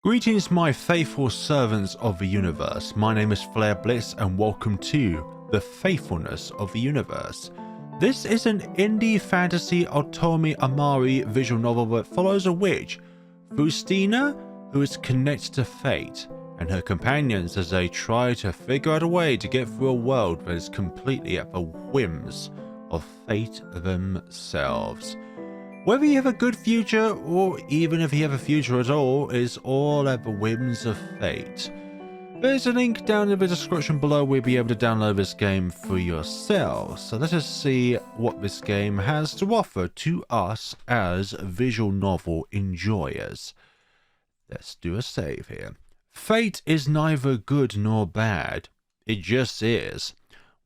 Greetings, my faithful servants of the universe. My name is Flare Blitz, and welcome to The Faithfulness of the Universe. This is an indie fantasy Otomi Amari visual novel that follows a witch, Faustina, who is connected to fate, and her companions as they try to figure out a way to get through a world that is completely at the whims of fate themselves. Whether you have a good future, or even if you have a future at all, is all at the whims of fate. There's a link down in the description below where you'll be able to download this game for yourself. So let us see what this game has to offer to us as visual novel enjoyers. Let's do a save here. Fate is neither good nor bad. It just is.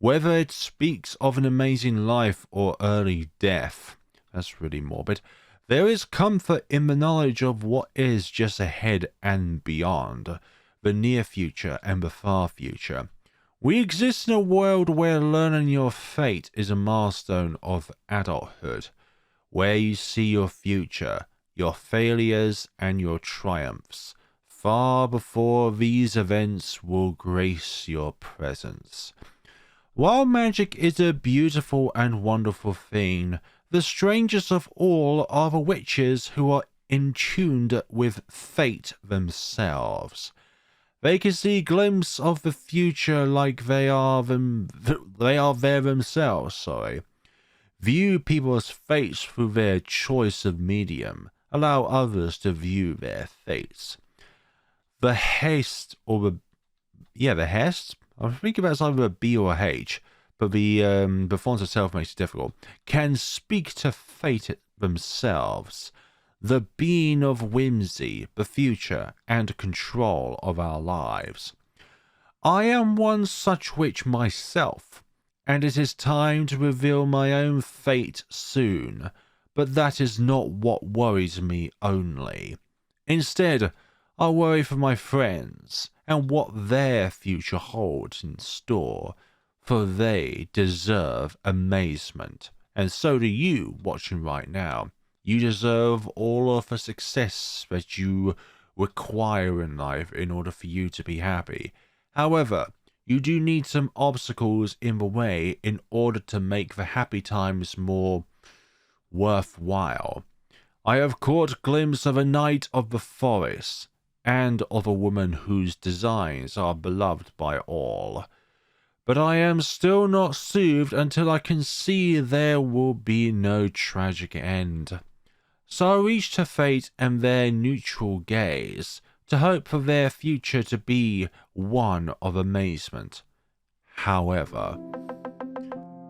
Whether it speaks of an amazing life or early death. That's really morbid. There is comfort in the knowledge of what is just ahead and beyond, the near future and the far future. We exist in a world where learning your fate is a milestone of adulthood, where you see your future, your failures and your triumphs, far before these events will grace your presence. While magic is a beautiful and wonderful thing, the strangest of all are the witches who are in tune with fate themselves. They can see a glimpse of the future like they are there themselves, View people's fates through their choice of medium. Allow others to view their fates. The hest, or the hest? I think that's either a B or a H. But the font itself makes it difficult, can speak to fate themselves, the being of whimsy, the future, and control of our lives. I am one such witch myself, and it is time to reveal my own fate soon, but that is not what worries me only. Instead, I worry for my friends, and what their future holds in store. For they deserve amazement, and so do you watching right now. You deserve all of the success that you require in life in order for you to be happy. However, you do need some obstacles in the way in order to make the happy times more worthwhile. I have caught a glimpse of a knight of the forest, and of a woman whose designs are beloved by all. But I am still not soothed until I can see there will be no tragic end. So I reach to fate and their neutral gaze, to hope for their future to be one of amazement. However,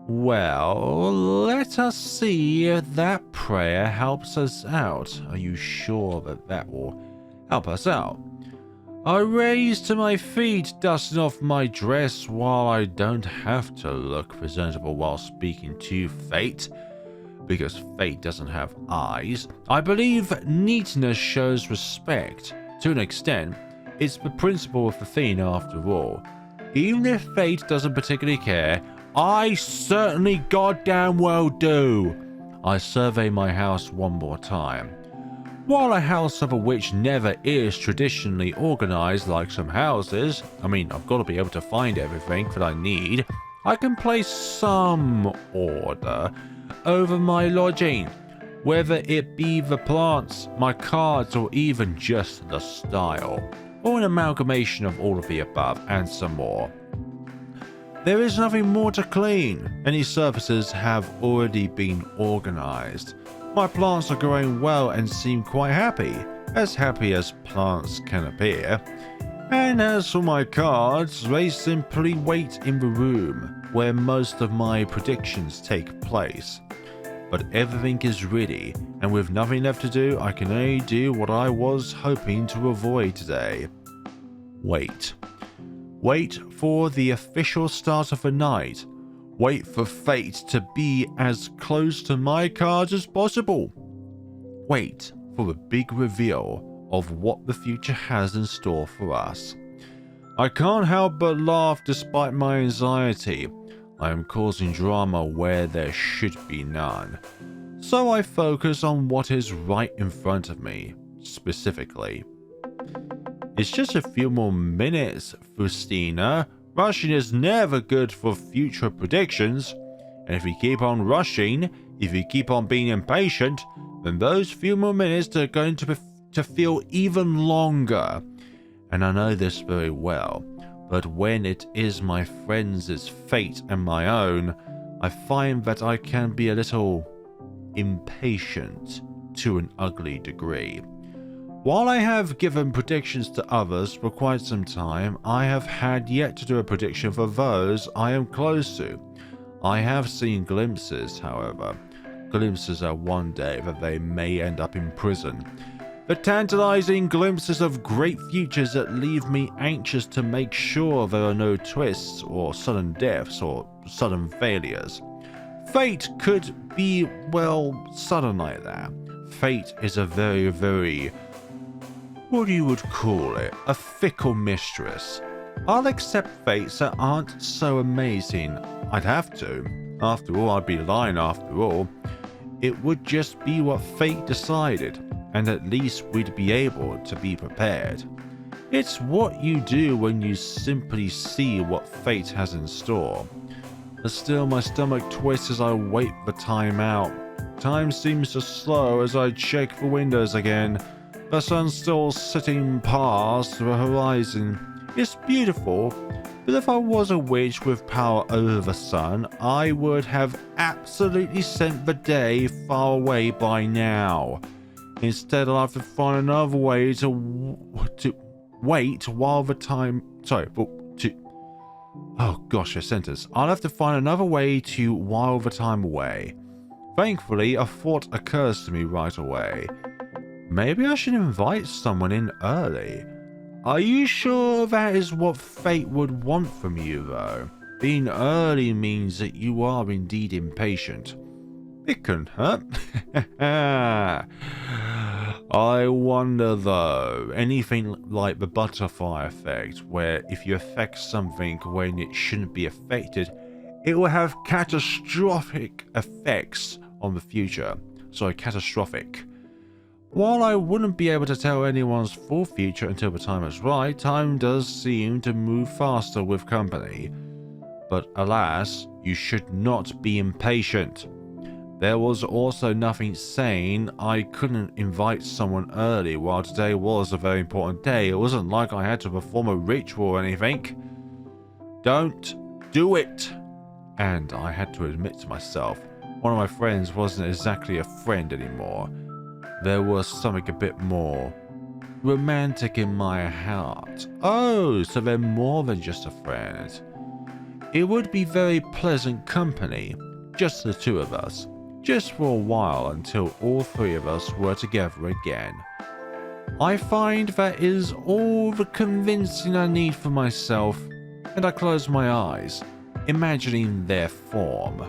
well, let us see if that prayer helps us out. Are you sure that that will help us out? I raise to my feet, dusting off my dress while I don't have to look presentable while speaking to fate, because fate doesn't have eyes. I believe neatness shows respect. To an extent, it's the principle of Faustina after all. Even if fate doesn't particularly care, I certainly goddamn well do. I survey my house one more time. While a house of a witch never is traditionally organized like some houses, I've got to be able to find everything that I need, I can place some order over my lodging, whether it be the plants, my cards, or even just the style, or an amalgamation of all of the above and some more. There is nothing more to clean. Any surfaces have already been organized. My plants are growing well and seem quite happy as plants can appear. And as for my cards, they simply wait in the room where most of my predictions take place. But everything is ready, and with nothing left to do, I can only do what I was hoping to avoid today. Wait. Wait for the official start of the night. Wait for fate to be as close to my cards as possible. Wait for the big reveal of what the future has in store for us. I can't help but laugh despite my anxiety. I am causing drama where there should be none. So I focus on what is right in front of me, specifically. It's just a few more minutes, Faustina. Rushing is never good for future predictions. And if you keep on rushing, if you keep on being impatient, then those few more minutes are going to feel even longer. And I know this very well, but when it is my friends' fate and my own, I find that I can be a little impatient to an ugly degree. While I have given predictions to others for quite some time, I have had yet to do a prediction for those I am close to. I have seen glimpses, however. Glimpses of one day that they may end up in prison. The tantalizing glimpses of great futures that leave me anxious to make sure there are no twists or sudden deaths or sudden failures. Fate could be, well, sudden like that. Fate is a very, very, what you would call it, a fickle mistress. I'll accept fates that aren't so amazing. I'd have to. After all, I'd be lying after all. It would just be what fate decided, and at least we'd be able to be prepared. It's what you do when you simply see what fate has in store. But still, my stomach twists as I wait the time out. Time seems to slow as I check the windows again. The sun's still sitting past the horizon. It's beautiful, but if I was a witch with power over the sun, I would have absolutely sent the day far away by now. Instead, I'll have to find another way to wait while the time... Oh gosh, a sentence. I'll have to find another way to while the time away. Thankfully, a thought occurs to me right away. Maybe I should invite someone in early. Are you sure that is what fate would want from you, though? Being early means that you are indeed impatient. It can hurt. I wonder, though, anything like the butterfly effect, where if you affect something when it shouldn't be affected, it will have catastrophic effects on the future. Sorry, catastrophic. While I wouldn't be able to tell anyone's full future until the time is right, time does seem to move faster with company. But alas, you should not be impatient. There was also nothing saying I couldn't invite someone early while today was a very important day. It wasn't like I had to perform a ritual or anything. Don't do it. And I had to admit to myself, one of my friends wasn't exactly a friend anymore. There was something a bit more romantic in my heart. Oh, so they're more than just a friend. It would be very pleasant company, just the two of us, just for a while until all three of us were together again. I find that is all the convincing I need for myself, and I close my eyes, imagining their form.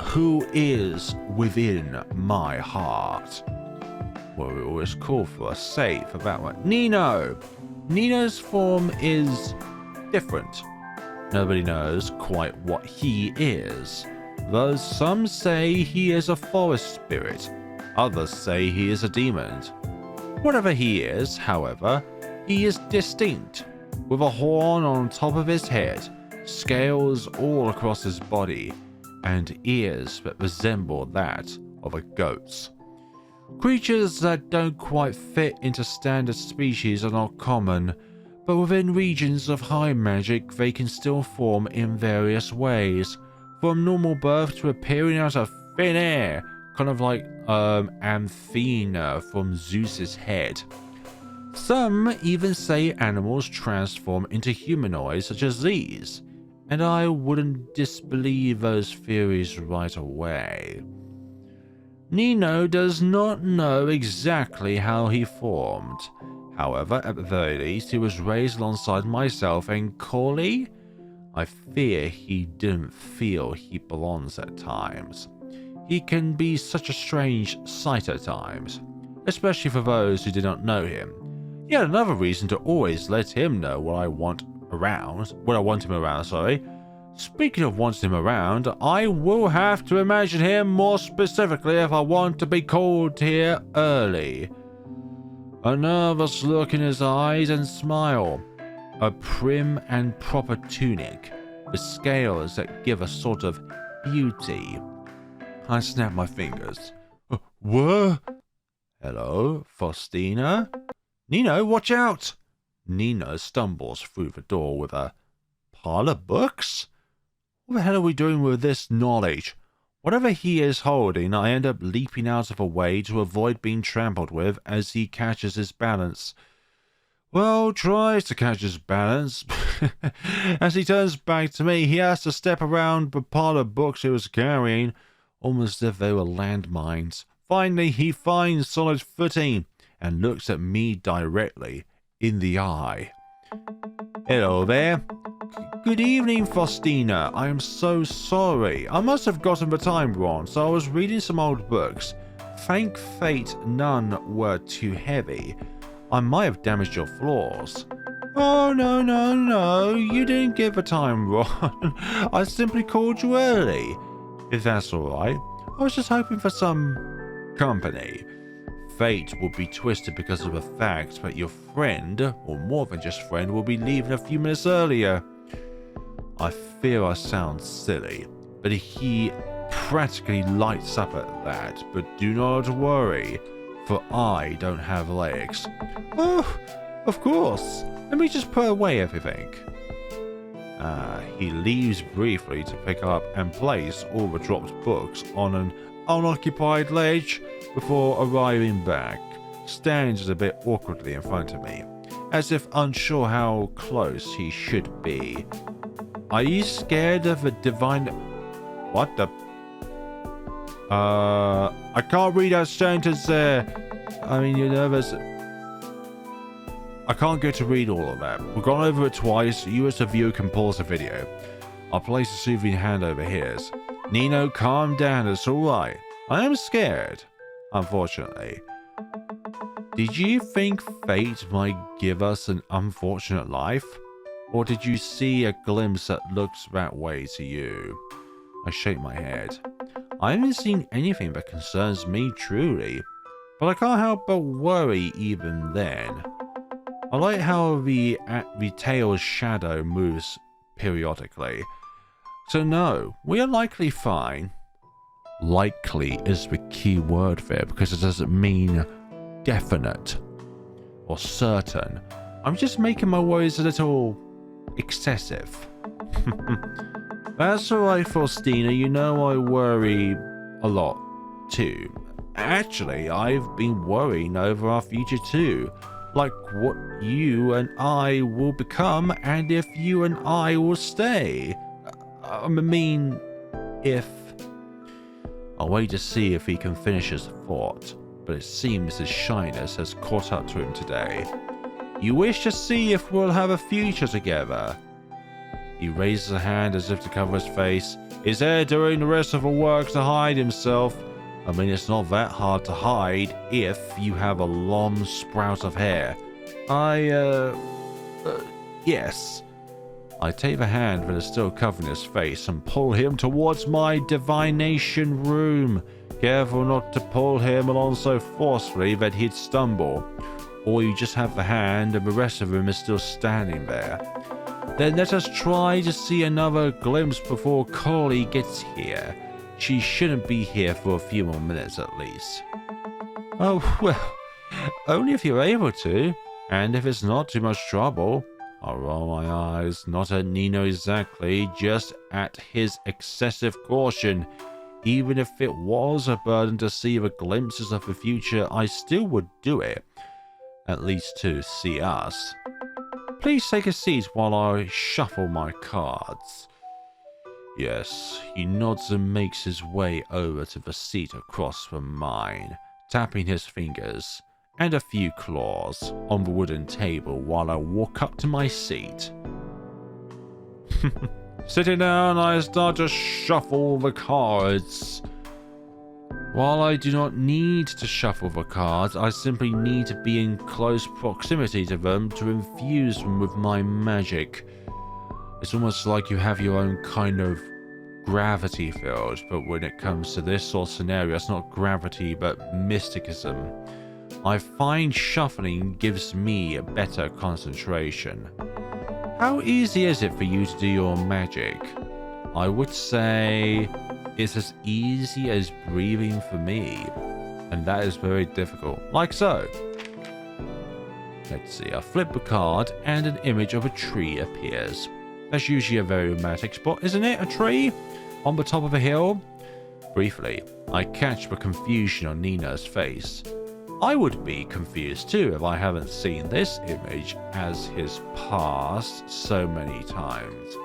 Who is within my heart? Well, we always call for a say for that one. Nino! Nino's form is different. Nobody knows quite what he is. Though some say he is a forest spirit, others say he is a demon. Whatever he is, however, he is distinct, with a horn on top of his head, scales all across his body, and ears that resemble that of a goat's. Creatures that don't quite fit into standard species are not common, but within regions of high magic they can still form in various ways, from normal birth to appearing out of thin air, kind of like Athena from Zeus's head. Some even say animals transform into humanoids such as these, and I wouldn't disbelieve those theories right away. Nino does not know exactly how he formed. However, at the very least, he was raised alongside myself and Corley. I fear he didn't feel he belongs at times. He can be such a strange sight at times, especially for those who do not know him. Yet another reason to always let him know what I want him around, sorry. Speaking of wanting him around, I will have to imagine him more specifically if I want to be called here early. a nervous look in his eyes and smile, a prim and proper tunic, with scales that give a sort of beauty. I snap my fingers. What? Hello, Faustina? Nino, watch out! Nino stumbles through the door with a pile of books? What the hell are we doing with this knowledge? Whatever he is holding, I end up leaping out of the way to avoid being trampled with as he catches his balance. Well, tries to catch his balance. As he turns back to me, he has to step around the pile of books he was carrying, almost as if they were landmines. Finally, he finds solid footing and looks at me directly in the eye. Hello there. Good evening, Faustina. I am so sorry. I must have gotten the time wrong, so I was reading some old books. Thank fate none were too heavy. I might have damaged your floors. Oh, no. You didn't get the time wrong. I simply called you early. If that's alright. I was just hoping for some company. Fate will be twisted because of the fact that your friend, or more than just friend, will be leaving a few minutes earlier. I fear I sound silly, but he practically lights up at that. But do not worry, for I don't have legs. Oh, of course. Let me just put away everything. He leaves briefly to pick up and place all the dropped books on an unoccupied ledge before arriving back, standing just a bit awkwardly in front of me, as if unsure how close he should be. Are you scared of a divine... What the... I can't read that sentence there. I mean, you're nervous. I can't get to read all of that. We've gone over it twice. You as a viewer can pause the video. I'll place a soothing hand over his. Nino, calm down. It's alright. I am scared, unfortunately. Did you think fate might give us an unfortunate life? Or did you see a glimpse that looks that way to you? I shake my head. I haven't seen anything that concerns me truly, but I can't help but worry even then. I like how the tail's shadow moves periodically. So no, we are likely fine. Likely is the key word there because it doesn't mean definite or certain. I'm just making my worries a little excessive. That's alright, Faustina. You know I worry a lot too. Actually, I've been worrying over our future too. Like what you and I will become and if you and I will stay. I mean, if... I'll wait to see if he can finish his thought, but it seems his shyness has caught up to him today. You wish to see if we'll have a future together? He raises a hand as if to cover his face. His hair doing the rest of the work to hide himself. I mean, it's not that hard to hide if you have a long sprout of hair. Yes. I take the hand that is still covering his face and pull him towards my divination room, careful not to pull him along so forcefully that he'd stumble. Or you just have the hand and the rest of him is still standing there. Then let us try to see another glimpse before Collie gets here. She shouldn't be here for a few more minutes at least. Oh, well, only if you're able to, and if it's not too much trouble. I roll my eyes, not at Nino exactly, just at his excessive caution. Even if it was a burden to see the glimpses of the future, I still would do it. At least to see us. Please take a seat while I shuffle my cards. Yes, he nods and makes his way over to the seat across from mine, tapping his fingers and a few claws on the wooden table while I walk up to my seat. Sitting down, I start to shuffle the cards. While I do not need to shuffle the cards, I simply need to be in close proximity to them to infuse them with my magic. It's almost like you have your own kind of gravity field, but when it comes to this sort of scenario, it's not gravity but mysticism. I find shuffling gives me a better concentration. How easy is it for you to do your magic? I would say it's as easy as breathing for me, and that is very difficult, like so. Let's see, I flip a card and an image of a tree appears. That's usually a very romantic spot, isn't it? A tree on the top of a hill? Briefly, I catch the confusion on Nina's face. I would be confused too if I haven't seen this image as his past so many times.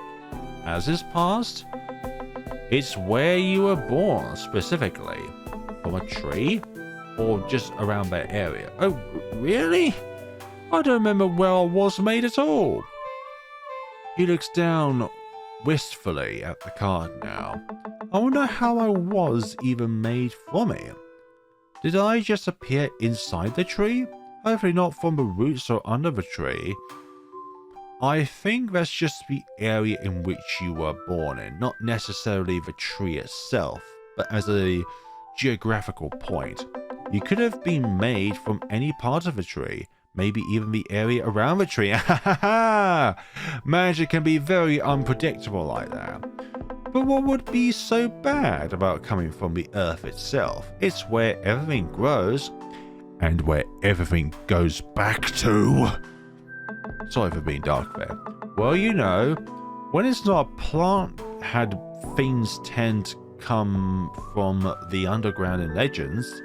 As his past? It's where you were born specifically. From a tree? Or just around that area? Oh, really? I don't remember where I was made at all. He looks down wistfully at the card now. I wonder how I was even made from it. Did I just appear inside the tree? Hopefully not from the roots or under the tree. I think that's just the area in which you were born in, not necessarily the tree itself, but as a geographical point. You could have been made from any part of the tree. Maybe even the area around the tree. Magic can be very unpredictable like that. But what would be so bad about coming from the earth itself? It's where everything grows, and where everything goes back to. Sorry for being dark there. Well, you know, when it's not a plant, had things tend to come from the underground in legends.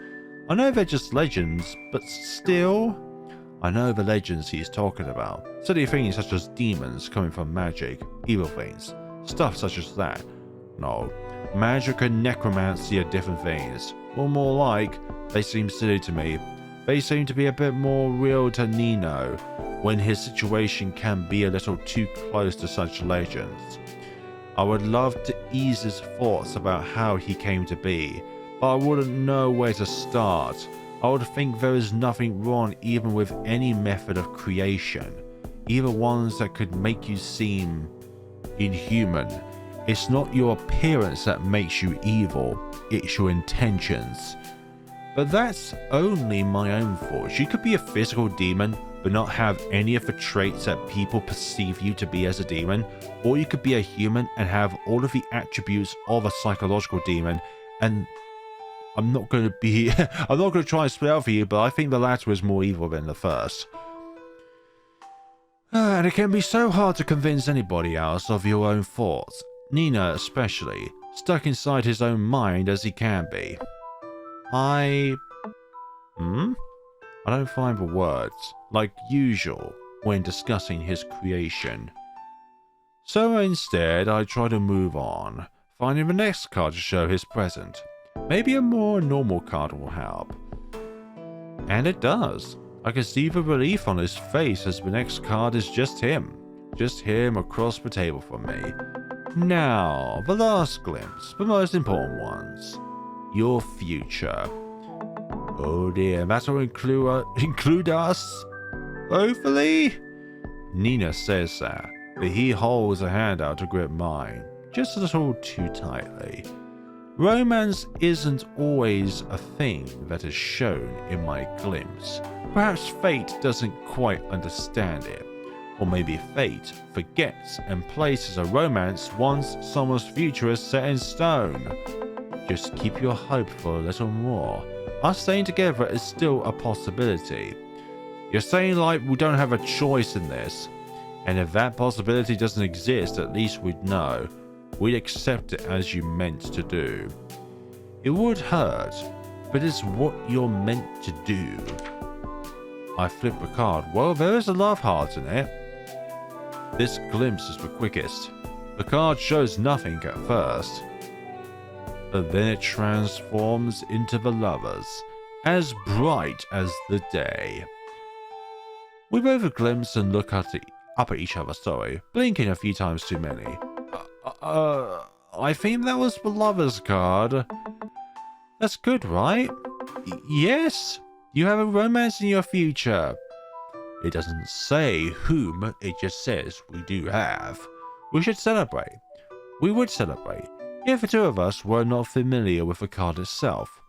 I know they're just legends, but still, I know the legends he's talking about. Silly things such as demons coming from magic, evil things, stuff such as that. No, magic and necromancy are different things. Or more like, they seem silly to me. They seem to be a bit more real to Nino, when his situation can be a little too close to such legends. I would love to ease his thoughts about how he came to be, but I wouldn't know where to start. I would think there is nothing wrong even with any method of creation, even ones that could make you seem inhuman. It's not your appearance that makes you evil, it's your intentions. But that's only my own thoughts. You could be a physical demon, but not have any of the traits that people perceive you to be as a demon, or you could be a human and have all of the attributes of a psychological demon. And I'm not going to try and split out for you, but I think the latter is more evil than the first. And it can be so hard to convince anybody else of your own thoughts, Nina especially, stuck inside his own mind as he can be. I don't find the words, like usual, when discussing his creation. So instead, I try to move on, finding the next card to show his present. Maybe a more normal card will help. And it does. I can see the relief on his face as the next card is just him. Just him across the table from me. Now, the last glimpse, the most important ones. Your future. Oh dear, that'll include us? Hopefully? Nina says that, but he holds a hand out to grip mine, just a little too tightly. Romance isn't always a thing that is shown in my glimpse. Perhaps fate doesn't quite understand it. Or maybe fate forgets and places a romance once someone's future is set in stone. Just keep your hope for a little more. Us staying together is still a possibility. You're saying like we don't have a choice in this. And if that possibility doesn't exist, at least we'd know. We'd accept it as you meant to do. It would hurt, but it's what you're meant to do. I flip a card. Well, there is a love heart in it. This glimpse is the quickest. The card shows nothing at first, but then it transforms into the lovers, as bright as the day. We both glimpse and look up at each other, blinking a few times too many. I think that was the lover's card. That's good, right? Yes, you have a romance in your future. It doesn't say whom, it just says we do have. We should celebrate. We would celebrate if the two of us were not familiar with the card itself.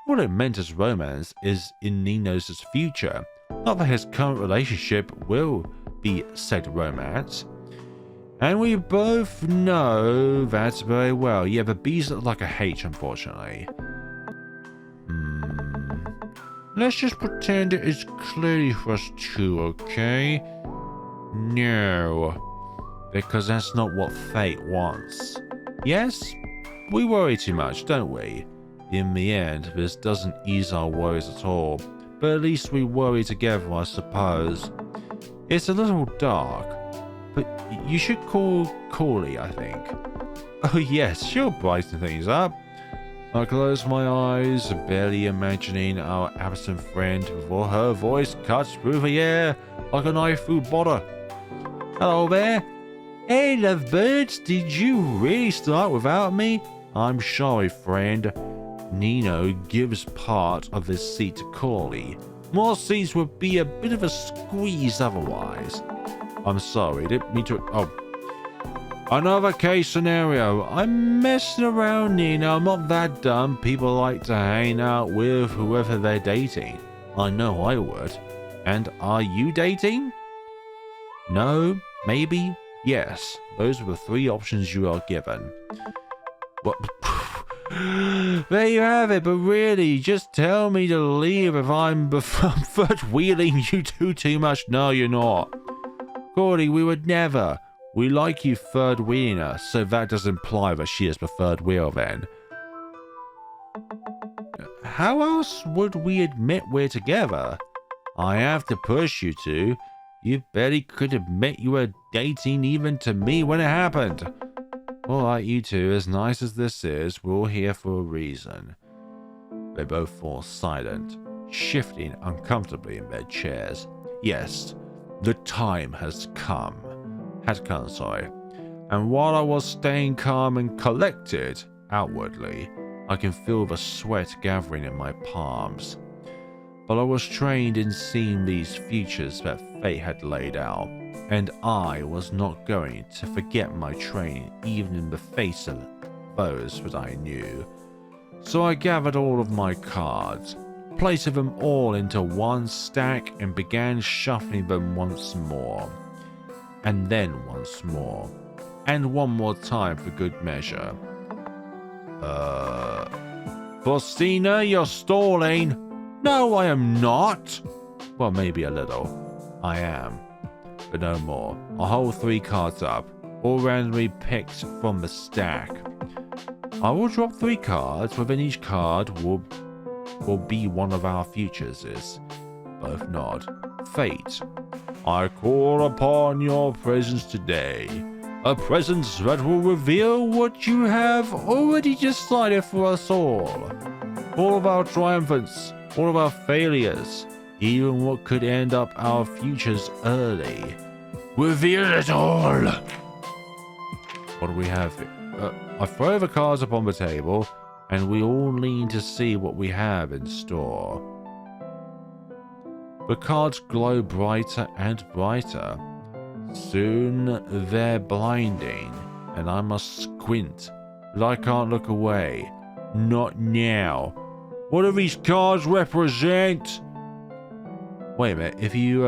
All it meant as romance is in Nino's future, not that his current relationship will be said romance. And we both know that very well. Yeah, the B's look like a H, unfortunately. Let's just pretend it is clearly for us two, okay? No, because that's not what fate wants. Yes, we worry too much, don't we? In the end, this doesn't ease our worries at all, but at least we worry together, I suppose. It's a little dark, but you should call Corley, I think. Oh yes, she'll brighten things up. I close my eyes, barely imagining our absent friend before her voice cuts through the air like a knife through butter. Hello there. Hey, lovebirds, did you really start without me? I'm sorry, friend. Nino gives part of his seat to Corley. More seats would be a bit of a squeeze otherwise. I'm sorry, didn't mean to... Oh. Another case scenario. I'm messing around, Nino. I'm not that dumb. People like to hang out with whoever they're dating. I know I would. And are you dating? No, maybe, yes. Those are the three options you are given. What? There you have it, but really, just tell me to leave if I'm third wheeling you too much. No, you're not. Cordy, we would never. We like you third wheeling us, so that does imply that she is the third wheel then. How else would we admit we're together? I have to push you to. You barely could admit you were dating even to me when it happened. Alright, you two, as nice as this is, we're all here for a reason. They both fall silent, shifting uncomfortably in their chairs. Yes, the time has come. And while I was staying calm and collected outwardly, I can feel the sweat gathering in my palms. But I was trained in seeing these futures that fate had laid out, and I was not going to forget my training even in the face of those that I knew. So I gathered all of my cards, placed them all into one stack, and began shuffling them once more. And then once more. And one more time for good measure. Faustina, you're stalling. No, I am not. Well, maybe a little. I am. But no more. I'll hold 3 cards up, all randomly picked from the stack. I will drop 3 cards. Within each card will be one of our futures. Both nod. Fate. I call upon your presence today. A presence that will reveal what you have already decided for us all. All of our triumphants, all of our failures, even what could end up our futures early. Reveal it all! What do we have here? I throw the cards up on the table, and we all lean to see what we have in store. The cards glow brighter and brighter. Soon they're blinding, and I must squint, but I can't look away. Not now. What do these cards represent? Wait a minute, if you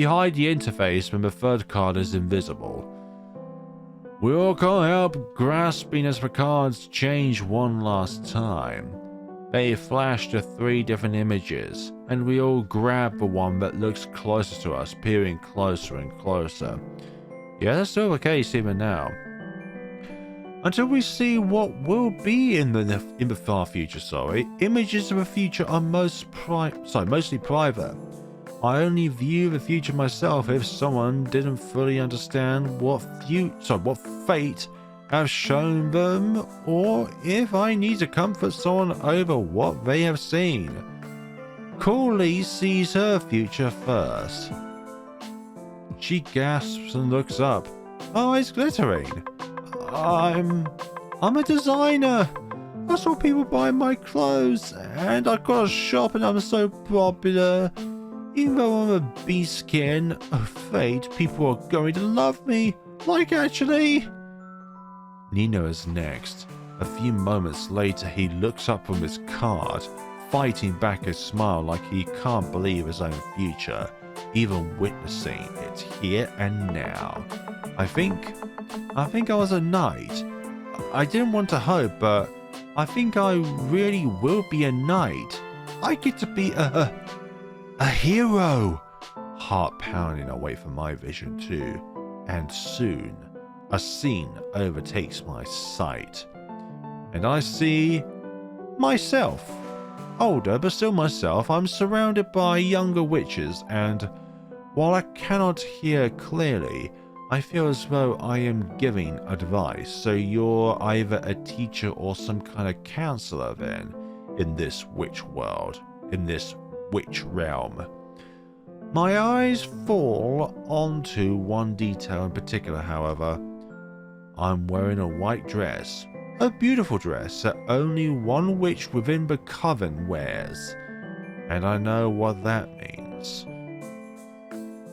hide the interface when the third card is invisible. We all can't help grasping as the cards change one last time. They flash to 3 different images, and we all grab the one that looks closest to us, peering closer and closer. Yeah, that's still the case even now. Until we see what will be in the far future, images of the future are mostly private. I only view the future myself if someone didn't fully understand what fate have shown them, or if I need to comfort someone over what they have seen. Corley sees her future first. She gasps and looks up, eyes glittering. I'm a designer. That's what people buy my clothes, and I've got a shop and I'm so popular. Even though I'm a beastkin of fate, people are going to love me. Like, actually. Nino is next. A few moments later, he looks up from his card, fighting back a smile like he can't believe his own future, even witnessing it here and now. I think I was a knight. I didn't want to hope, but I think I really will be a knight. I get to be a hero. Heart pounding away from my vision too, and soon a scene overtakes my sight, and I see myself. Older, but still myself. I'm surrounded by younger witches, and while I cannot hear clearly, I feel as though I am giving advice. So you're either a teacher or some kind of counselor then, in this witch world, in this witch realm. My eyes fall onto one detail in particular, however. I'm wearing a white dress, a beautiful dress that only one witch within the coven wears, and I know what that means.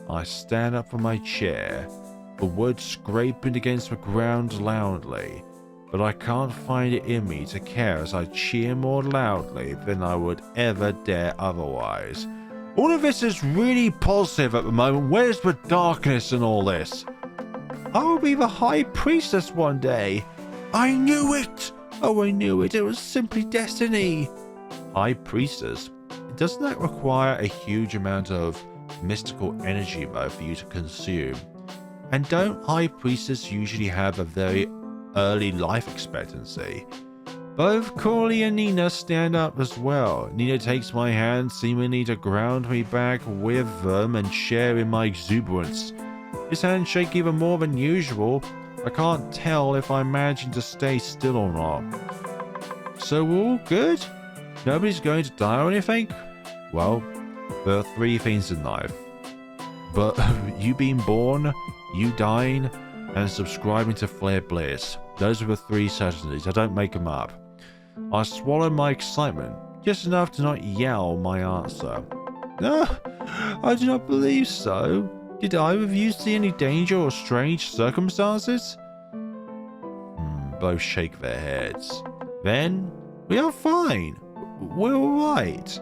I stand up from my chair, the wood scraping against the ground loudly, but I can't find it in me to care as I cheer more loudly than I would ever dare otherwise. All of this is really positive at the moment. Where's the darkness in all this? I will be the High Priestess one day. I knew it! Oh, I knew it. It was simply destiny. High Priestess? Doesn't that require a huge amount of mystical energy, though, for you to consume? And don't High Priestess usually have a very early life expectancy? Both Corley and Nina stand up as well. Nina takes my hand, seemingly to ground me back with them and share in my exuberance. His hands shake even more than usual. I can't tell if I'm managing to stay still or not. So we're all good? Nobody's going to die or anything? Well, there are three things in life. But you being born, you dying, and subscribing to Flare Bliss. Those are the three certainties. I don't make them up. I swallow my excitement, just enough to not yell my answer. No, I do not believe so. Did either of you see any danger or strange circumstances? Both shake their heads. Then, we are fine. We're alright.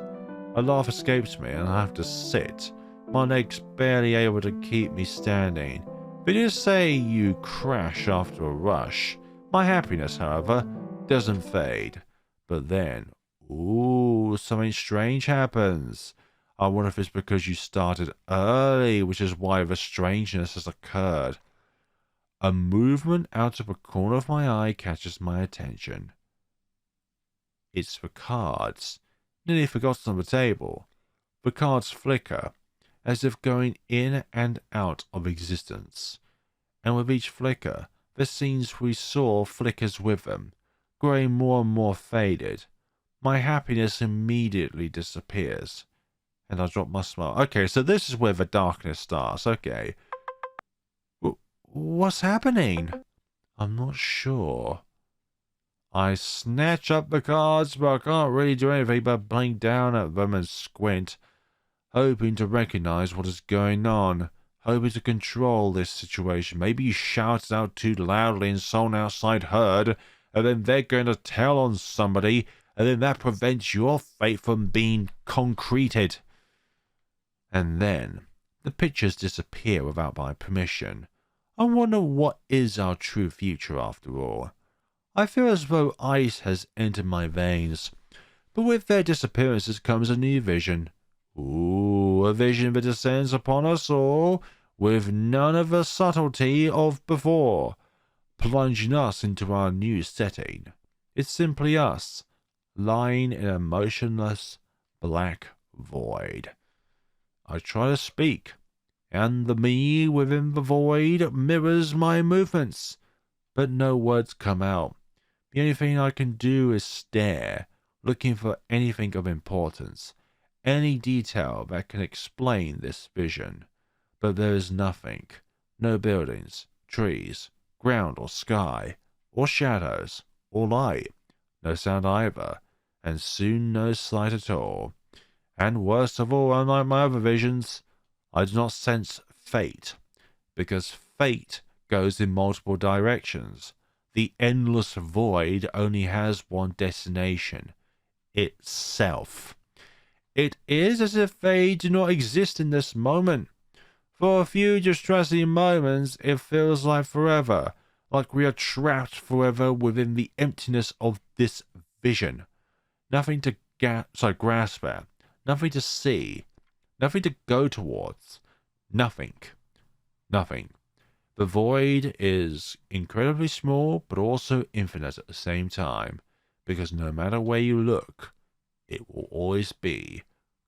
A laugh escapes me and I have to sit, my legs barely able to keep me standing. But just say you crash after a rush. My happiness, however, doesn't fade. But then, ooh, something strange happens. I wonder if it's because you started early, which is why the strangeness has occurred. A movement out of the corner of my eye catches my attention. It's the cards. Nearly forgotten on the table. The cards flicker, as if going in and out of existence. And with each flicker, the scenes we saw flickers with them, growing more and more faded. My happiness immediately disappears, and I drop my smile. Okay, so this is where the darkness starts. Okay. What's happening? I'm not sure. I snatch up the cards, but I can't really do anything but blink down at them and squint, hoping to recognize what is going on, hoping to control this situation. Maybe you shouted out too loudly and someone outside heard, and then they're going to tell on somebody, and then that prevents your fate from being concreted. And then the pictures disappear without my permission. I wonder what is our true future after all. I feel as though ice has entered my veins, but with their disappearances comes a new vision. Ooh, a vision that descends upon us all with none of the subtlety of before, plunging us into our new setting. It's simply us, lying in a motionless black void. I try to speak, and the me within the void mirrors my movements, but no words come out. The only thing I can do is stare, looking for anything of importance, any detail that can explain this vision. But there is nothing. No buildings, trees, ground or sky, or shadows, or light. No sound either, and soon no sight at all. And worst of all, unlike my other visions, I do not sense fate, because fate goes in multiple directions. The endless void only has one destination: itself. It is as if they do not exist in this moment. For a few distressing moments, it feels like forever, like we are trapped forever within the emptiness of this vision. Nothing to grasp at, nothing to see, nothing to go towards, nothing. Nothing. The void is incredibly small, but also infinite at the same time, because no matter where you look, it will always be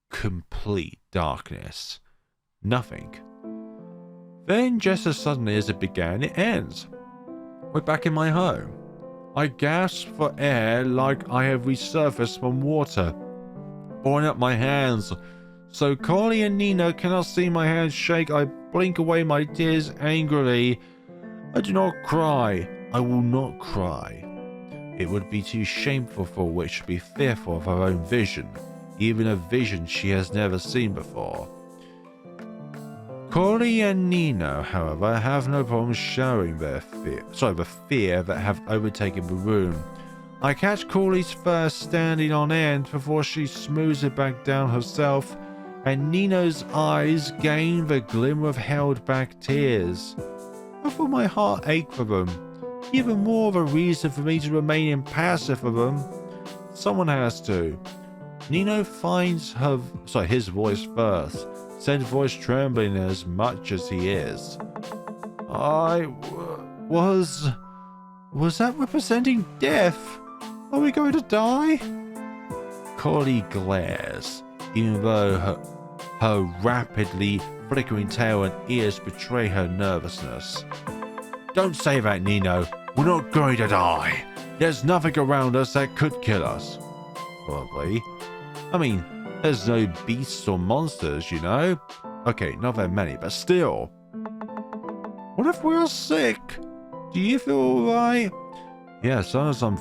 complete darkness. Nothing. Then, just as suddenly as it began, it ends. We're back in my home. I gasp for air like I have resurfaced from water, pouring up my hands. So Carly and Nino cannot see my hands shake. I blink away my tears angrily. I do not cry. I will not cry. It would be too shameful for a witch to be fearful of her own vision, even a vision she has never seen before. Carly and Nino, however, have no problem showing the fear that have overtaken the room. I catch Corley's fur standing on end before she smooths it back down herself, and Nino's eyes gain the glimmer of held-back tears. I feel my heart ache for them. Even more of a reason for me to remain impassive for them. Someone has to. Nino finds his voice first, said voice trembling as much as he is. Was that representing death? Are we going to die? Corley glares, even though her rapidly flickering tail and ears betray her nervousness. Don't say that, Nino. We're not going to die. There's nothing around us that could kill us. Probably. I mean, there's no beasts or monsters, you know? Okay, not that many, but still. What if we're sick? Do you feel alright? Yeah, sometimes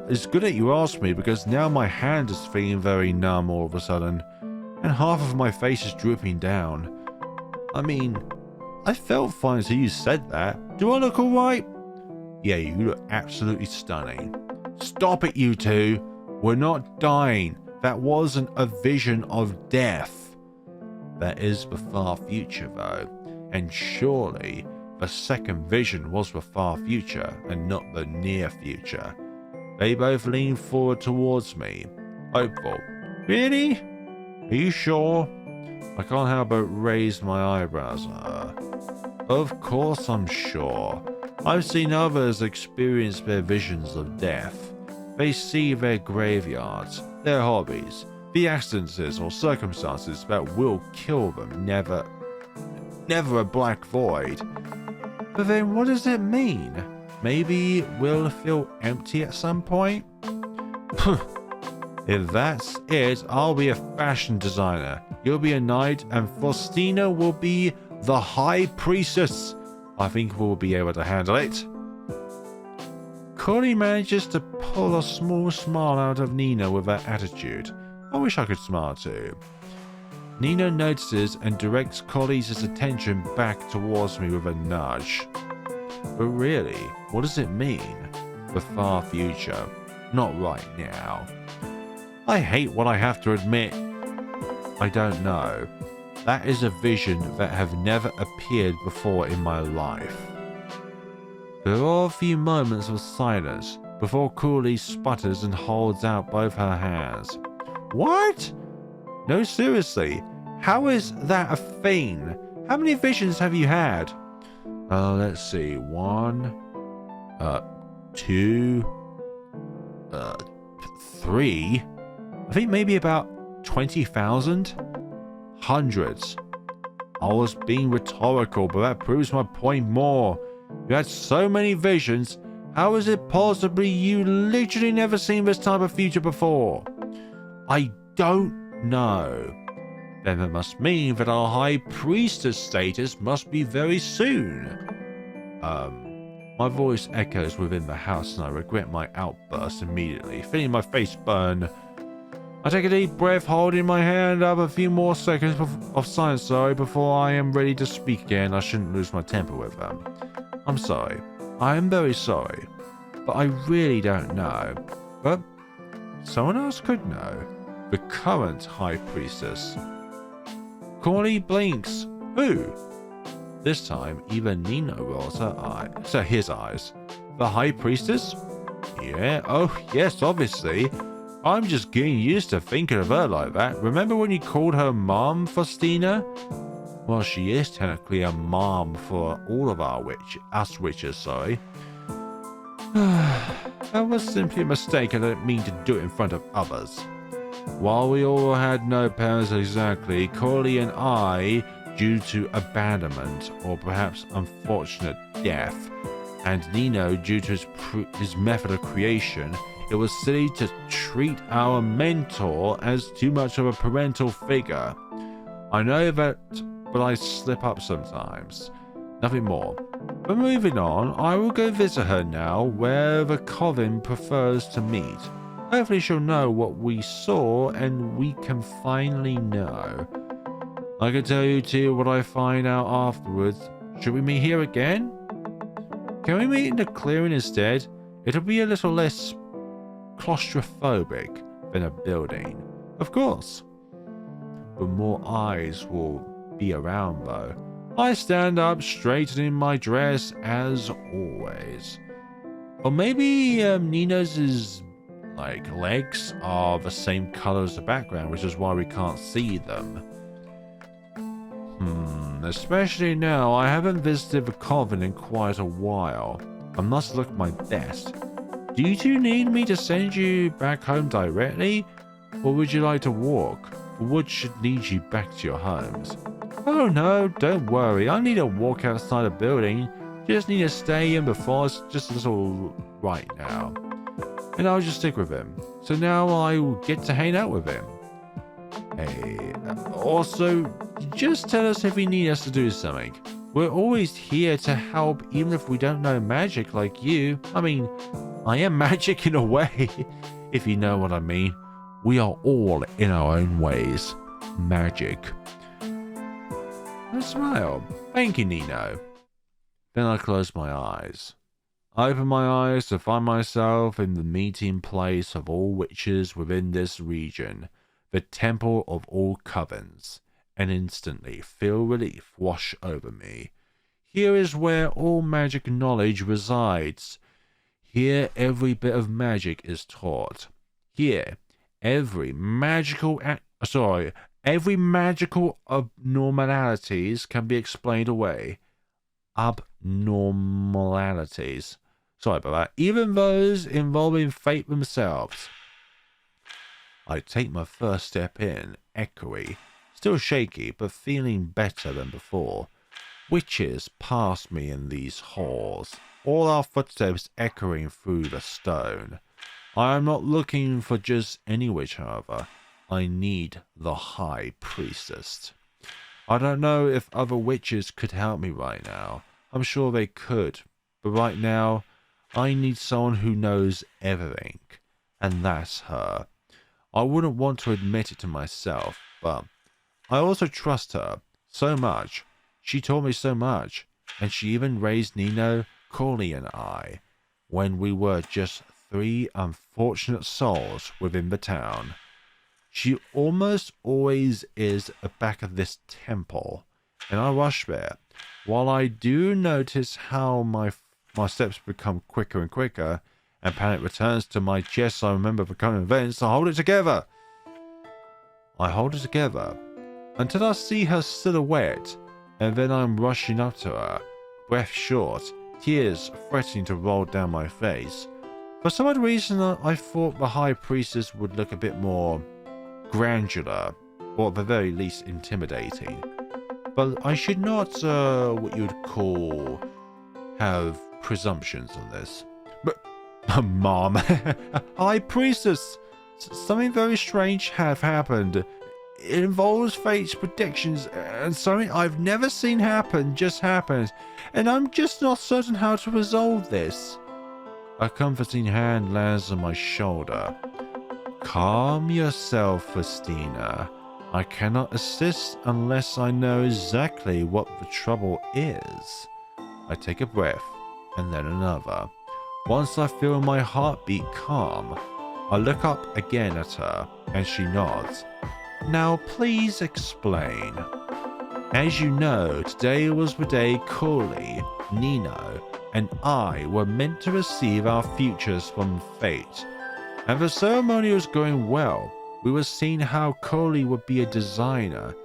it's good that you asked me, because now my hand is feeling very numb all of a sudden, and half of my face is drooping down. I mean, I felt fine until you said that. Do I look alright? Yeah, you look absolutely stunning. Stop it, you two. We're not dying. That wasn't a vision of death. That is the far future, though, and surely the second vision was the far future and not the near future. They both lean forward towards me, hopeful. Really? Are you sure? I can't help but raise my eyebrows at her. Of course I'm sure. I've seen others experience their visions of death. They see their graveyards, their hobbies, the accidents or circumstances that will kill them, never a black void. But then what does it mean? Maybe we'll feel empty at some point? If that's it, I'll be a fashion designer. You'll be a knight, and Faustina will be the high priestess. I think we'll be able to handle it. Corey manages to pull a small smile out of Nino with that attitude. I wish I could smile too. Nino notices and directs Collie's attention back towards me with a nudge. But really, what does it mean? The far future. Not right now. I hate what I have to admit. I don't know. That is a vision that have never appeared before in my life. There are a few moments of silence before Cooley sputters and holds out both her hands. What? No, seriously. How is that a thing? How many visions have you had? Let's see. 1, 2, 3. I think maybe about 20,000? Hundreds. I was being rhetorical, but that proves my point more. You had so many visions. How is it possibly you literally never seen this type of future before? I don't know. Then that must mean that our high priestess status must be very soon. My voice echoes within the house and I regret my outburst immediately, feeling my face burn. I take a deep breath, holding my hand up a few more seconds of silence, before I am ready to speak again. I shouldn't lose my temper with them. I'm sorry. I am very sorry, but I really don't know. But someone else could know. The current High Priestess. Corley blinks. Who? This time, even Nino rolls his eyes. The High Priestess? Yeah, oh yes, obviously. I'm just getting used to thinking of her like that. Remember when you called her Mom, Faustina? Well, she is technically a mom for all of us witches, sorry. That was simply a mistake. I didn't mean to do it in front of others. While we all had no parents exactly, Corley and I, due to abandonment or perhaps unfortunate death, and Nino due to his method of creation, it was silly to treat our mentor as too much of a parental figure. I know that, but I slip up sometimes. Nothing more. But moving on, I will go visit her now where the coven prefers to meet. Hopefully she'll know what we saw and we can finally know. I can tell you too what I find out afterwards. Should we meet here again? Can we meet in the clearing instead? It'll be a little less claustrophobic than a building. Of course. But more eyes will be around though. I stand up, straightening my dress as always. Or maybe Nino's legs are the same color as the background, which is why we can't see them. Especially now, I haven't visited the coven in quite a while. I must look my best. Do you two need me to send you back home directly? Or would you like to walk? The wood should lead you back to your homes. Oh no, don't worry. I need to walk outside the building. Just need to stay in before it's just a little right now. And I'll just stick with him. So now I will get to hang out with him. Hey, also, just tell us if you need us to do something. We're always here to help, even if we don't know magic like you. I mean, I am magic in a way, if you know what I mean. We are all, in our own ways, magic. I smile. Thank you, Nino. Then I close my eyes. I open my eyes to find myself in the meeting place of all witches within this region, the temple of all covens, and instantly feel relief wash over me. Here is where all magic knowledge resides. Here every bit of magic is taught. Here every magical abnormalities can be explained away. Abnormalities. Sorry about that. Even those involving fate themselves. I take my first step in, echoey, still shaky, but feeling better than before. Witches pass me in these halls, all our footsteps echoing through the stone. I am not looking for just any witch, however. I need the High Priestess. I don't know if other witches could help me right now. I'm sure they could, but right now, I need someone who knows everything, and that's her. I wouldn't want to admit it to myself, but I also trust her so much. She taught me so much, and she even raised Nino, Corley, and I when we were just 3 unfortunate souls within the town. She almost always is at the back of this temple, and I rush there. While I do notice how my steps become quicker and quicker, and panic returns to my chest, I remember the coming events. I hold it together. I hold it together until I see her silhouette, and then I'm rushing up to her, breath short, tears threatening to roll down my face. For some odd reason, I thought the High Priestess would look a bit more granular, or at the very least intimidating. But I should not, what you would call, have presumptions on this. But, Mom, High Priestess, something very strange have happened. It involves fate's predictions, and something I've never seen happen just happened, and I'm just not certain how to resolve this. A comforting hand lands on my shoulder. Calm yourself, Faustina. I cannot assist unless I know exactly what the trouble is. I take a breath and then another. Once I feel my heartbeat calm, I look up again at her, and she nods. Now please explain. As you know, today was the day Cooley, Nino, and I were meant to receive our futures from fate. And the ceremony was going well. We were seeing how Cooley would be a designer,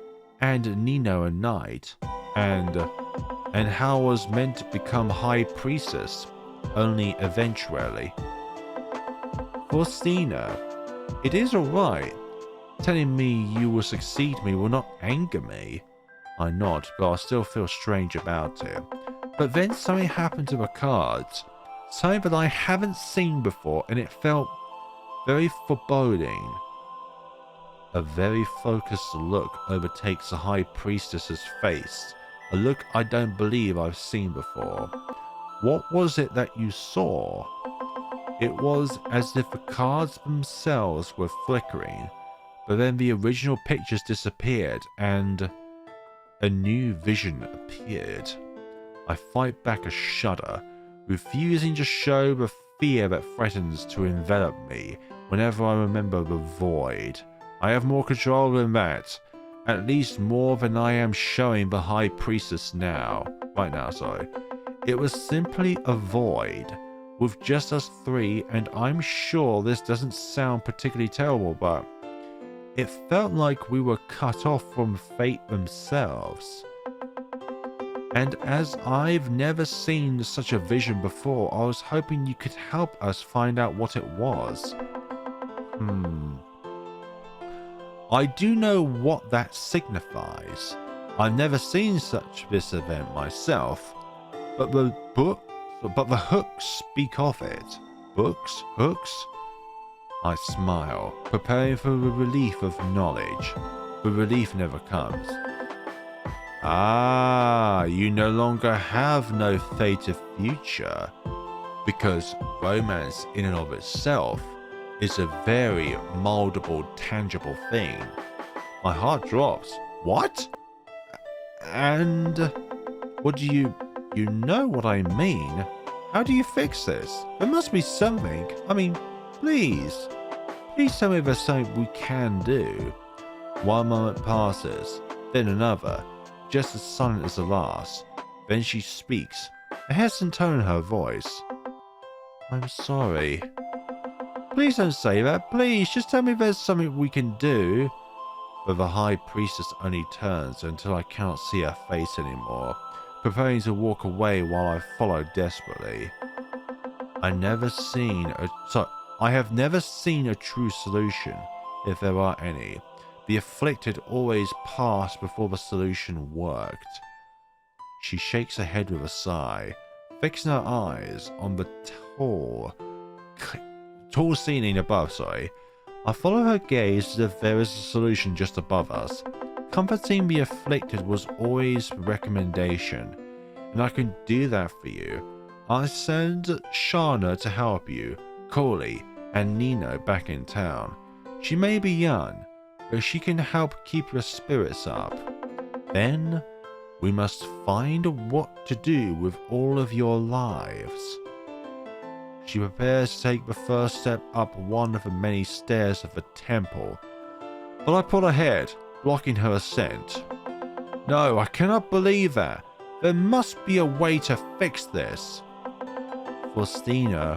and Nino a knight, and how I was meant to become High Priestess, only eventually. Faustina, it is alright. Telling me you will succeed me will not anger me. I nod, but I still feel strange about it. But then something happened to the cards, something that I haven't seen before, and it felt very foreboding. A very focused look overtakes the High Priestess's face, a look I don't believe I've seen before. What was it that you saw? It was as if the cards themselves were flickering, but then the original pictures disappeared and a new vision appeared. I fight back a shudder, refusing to show the fear that threatens to envelop me whenever I remember the void. I have more control than that, at least more than I am showing the High Priestess now. Right now, sorry. It was simply a void, with just us three, and I'm sure this doesn't sound particularly terrible, but it felt like we were cut off from fate themselves. And as I've never seen such a vision before, I was hoping you could help us find out what it was. I do know what that signifies. I've never seen such this event myself, but the hooks speak of it. Books? Hooks? I smile, preparing for the relief of knowledge. The relief never comes. Ah, you no longer have no fated future, because romance in and of itself is a very moldable, tangible thing. My heart drops. What? And what do you know what I mean? How do you fix this? There must be something. I mean, please tell me there's something we can do. One moment passes, then another, just as silent as the last. Then she speaks, a hesitant tone in her voice. I'm sorry. Please don't say that. Please, just tell me there's something we can do. But the High Priestess only turns until I cannot see her face anymore, preparing to walk away while I follow desperately. I have never seen a true solution, if there are any. The afflicted always passed before the solution worked. She shakes her head with a sigh, fixing her eyes on the tall ceiling above, I follow her gaze as if there is a solution just above us. Comforting the afflicted was always the recommendation, and I can do that for you. I send Shana to help you, Coley, and Nino back in town. She may be young, but she can help keep your spirits up. Then, we must find what to do with all of your lives. She prepares to take the first step up one of the many stairs of the temple, but I pull ahead, blocking her ascent. No, I cannot believe that. There must be a way to fix this. Faustina,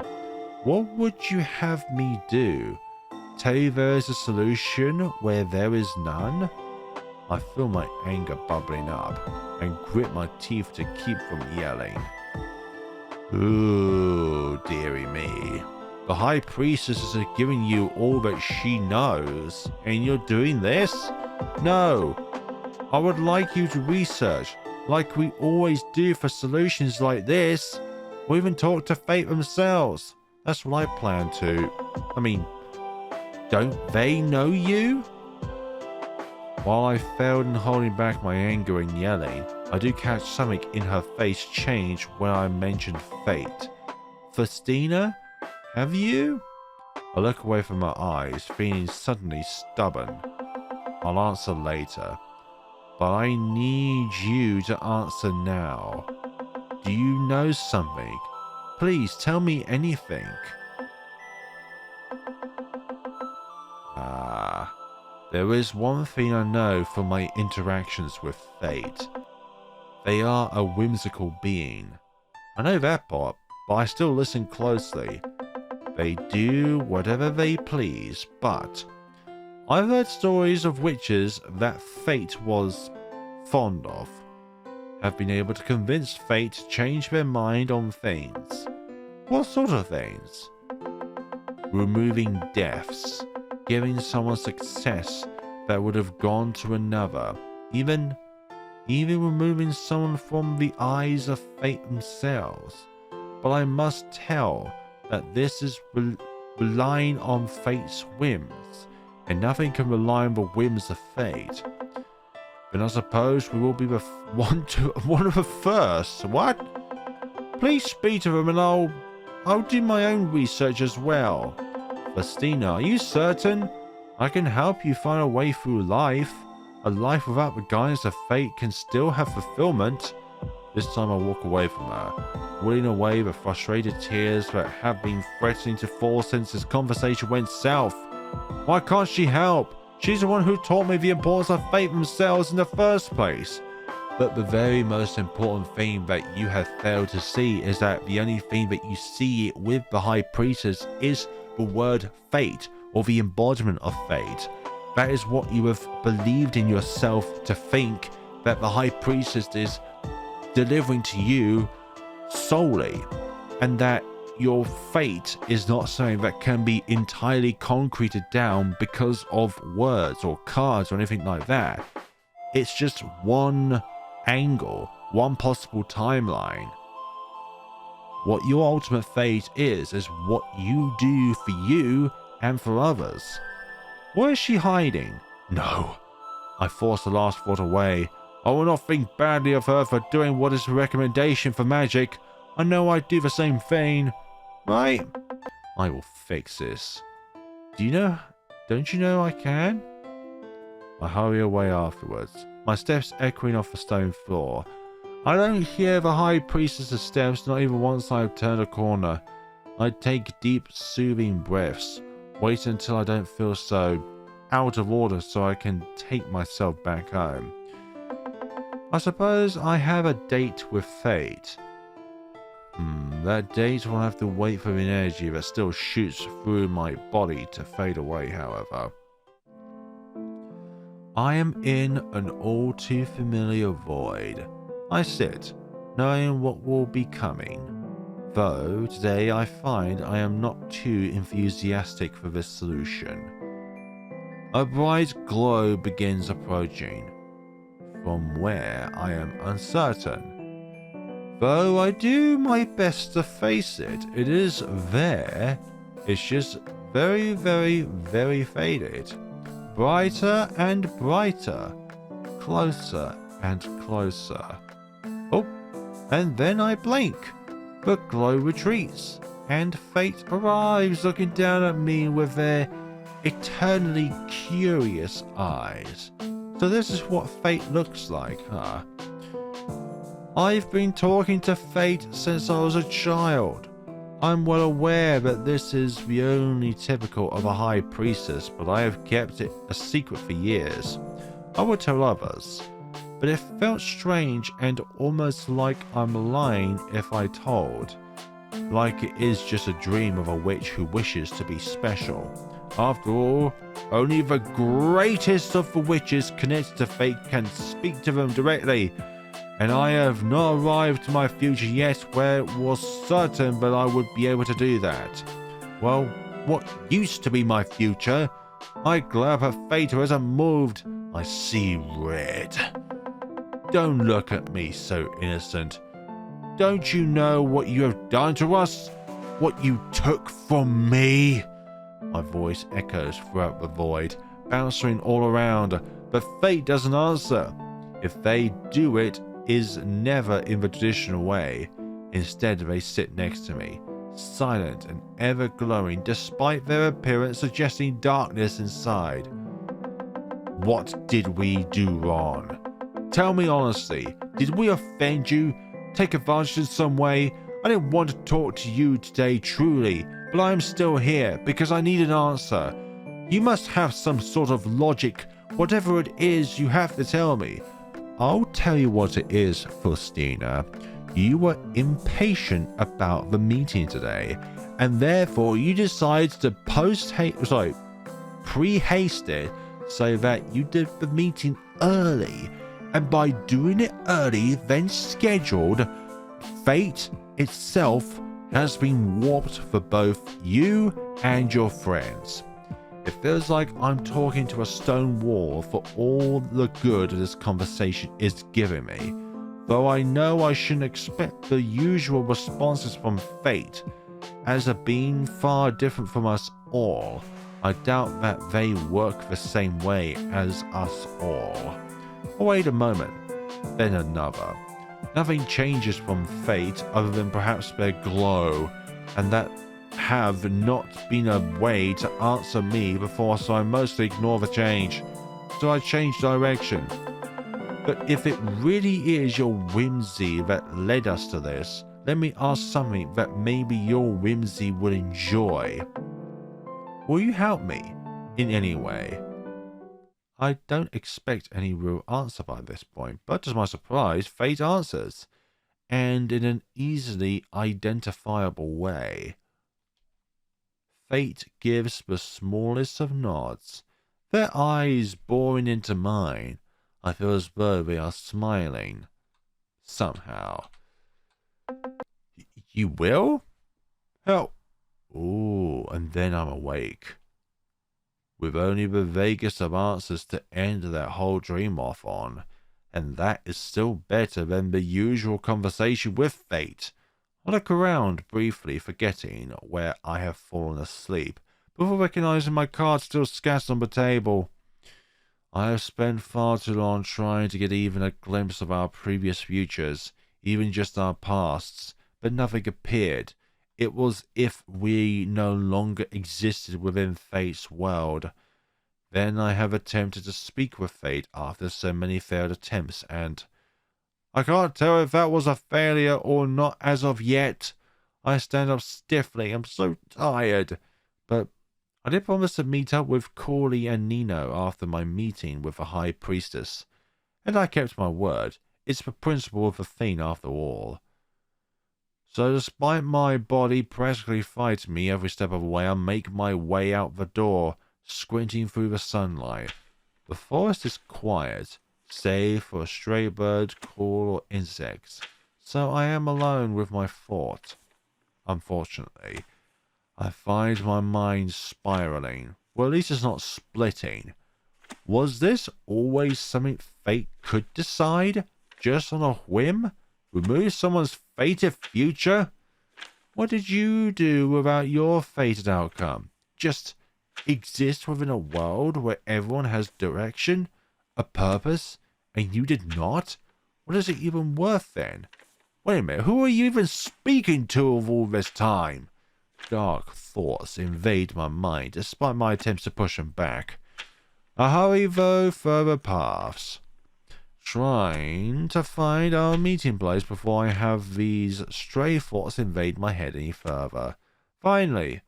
what would you have me do? Tell you there is a solution where there is none? I feel my anger bubbling up and grit my teeth to keep from yelling. Ooh, dearie me. The High Priestess is giving you all that she knows, and you're doing this? No. I would like you to research, like we always do for solutions like this. Or even talk to fate themselves. That's what I plan to. I mean, don't they know you? While I failed in holding back my anger and yelling, I do catch something in her face change when I mentioned fate. Faustina, have you? I look away from her eyes, feeling suddenly stubborn. I'll answer later, but I need you to answer now. Do you know something? Please tell me anything. There is one thing I know from my interactions with fate. They are a whimsical being. I know that part, but I still listen closely. They do whatever they please, but I've heard stories of witches that fate was fond of, have been able to convince fate to change their mind on things. What sort of things? Removing deaths, giving someone success that would have gone to another, even removing someone from the eyes of fate themselves. But I must tell that this is relying on fate's whims, and nothing can rely on the whims of fate. Then I suppose we will be one of the first. What? Please speak to them, and I'll do my own research as well. Faustina, are you certain? I can help you find a way through life. A life without the guidance of fate can still have fulfillment. This time I walk away from her, wheeling away the frustrated tears that have been threatening to fall since this conversation went south. Why can't she help? She's the one who taught me the importance of fate themselves in the first place. But the very most important thing that you have failed to see is that the only thing that you see with the High Priestess is the word fate, or the embodiment of fate. That is what you have believed in yourself to think that the High Priestess is delivering to you solely, and that your fate is not something that can be entirely concreted down because of words or cards or anything like that. It's just one angle, one possible timeline. What your ultimate fate is what you do for you and for others. Where is she hiding? No. I forced the last thought away. I will not think badly of her for doing what is a recommendation for magic. I know I'd do the same thing, right? I will fix this. Don't you know I can? I hurry away afterwards, my steps echoing off the stone floor. I don't hear the High Priestess's steps, not even once I've turned a corner. I take deep, soothing breaths, wait until I don't feel so out of order so I can take myself back home. I suppose I have a date with fate. That date will have to wait for the energy that still shoots through my body to fade away, however. I am in an all too familiar void. I sit, knowing what will be coming. Though today I find I am not too enthusiastic for this solution. A bright glow begins approaching, from where I am uncertain. Though I do my best to face it, it is there. It's just very, very, very faded. Brighter and brighter. Closer and closer. Oh, and then I blink. The glow retreats, and fate arrives looking down at me with their eternally curious eyes. So this is what fate looks like, huh? I've been talking to fate since I was a child. I'm well aware that this is the only typical of a High Priestess, but I have kept it a secret for years. I would tell others, but it felt strange and almost like I'm lying if I told. Like it is just a dream of a witch who wishes to be special. After all, only the greatest of the witches connected to fate can speak to them directly, and I have not arrived to my future yet where it was certain that I would be able to do that. Well, what used to be my future? I glare her fate hasn't moved. I see red. Don't look at me so innocent. Don't you know what you have done to us? What you took from me? My voice echoes throughout the void, bouncing all around, but fate doesn't answer. If they do, it is never in the traditional way. Instead, they sit next to me, silent and ever glowing, despite their appearance suggesting darkness inside. What did we do wrong? Tell me honestly, did we offend you? Take advantage in some way? I didn't want to talk to you today truly, but I am still here because I need an answer. You must have some sort of logic, whatever it is you have to tell me. I'll tell you what it is, Faustina. You were impatient about the meeting today, and therefore you decided to pre-haste it so that you did the meeting early, and by doing it early then scheduled, fate itself has been warped for both you and your friends. It feels like I'm talking to a stone wall for all the good this conversation is giving me, though I know I shouldn't expect the usual responses from fate, as a being far different from us all. I doubt that they work the same way as us all. Wait a moment, then another. Nothing changes from fate other than perhaps their glow, and that have not been a way to answer me before, so I mostly ignore the change. So I change direction. But if it really is your whimsy that led us to this, let me ask something that maybe your whimsy would enjoy. Will you help me in any way? I don't expect any real answer by this point, but to my surprise, fate answers, and in an easily identifiable way. Fate gives the smallest of nods, their eyes boring into mine. I feel as though they are smiling. Somehow. You will? Help. Ooh, and then I'm awake. With only the vaguest of answers to end that whole dream off on, and that is still better than the usual conversation with fate. I look around briefly, forgetting where I have fallen asleep, before recognizing my cards still scattered on the table. I have spent far too long trying to get even a glimpse of our previous futures, even just our pasts, but nothing appeared. It was as if we no longer existed within fate's world. Then I have attempted to speak with fate after so many failed attempts, and I can't tell if that was a failure or not as of yet. I stand up stiffly. I'm so tired. But I did promise to meet up with Corley and Nino after my meeting with the High Priestess, and I kept my word. It's the principle of the thing after all. So despite my body practically fighting me every step of the way, I make my way out the door, squinting through the sunlight. The forest is quiet, save for a stray bird, call, or insects, so I am alone with my thought. Unfortunately, I find my mind spiraling. Well, at least it's not splitting. Was this always something fate could decide, just on a whim? Remove someone's fated future? What did you do without your fated outcome? Just exist within a world where everyone has direction, a purpose, and you did not? What is it even worth then? Wait a minute, who are you even speaking to all this time? Dark thoughts invade my mind despite my attempts to push them back. I hurry though further paths, trying to find our meeting place before I have these stray thoughts invade my head any further. Finally,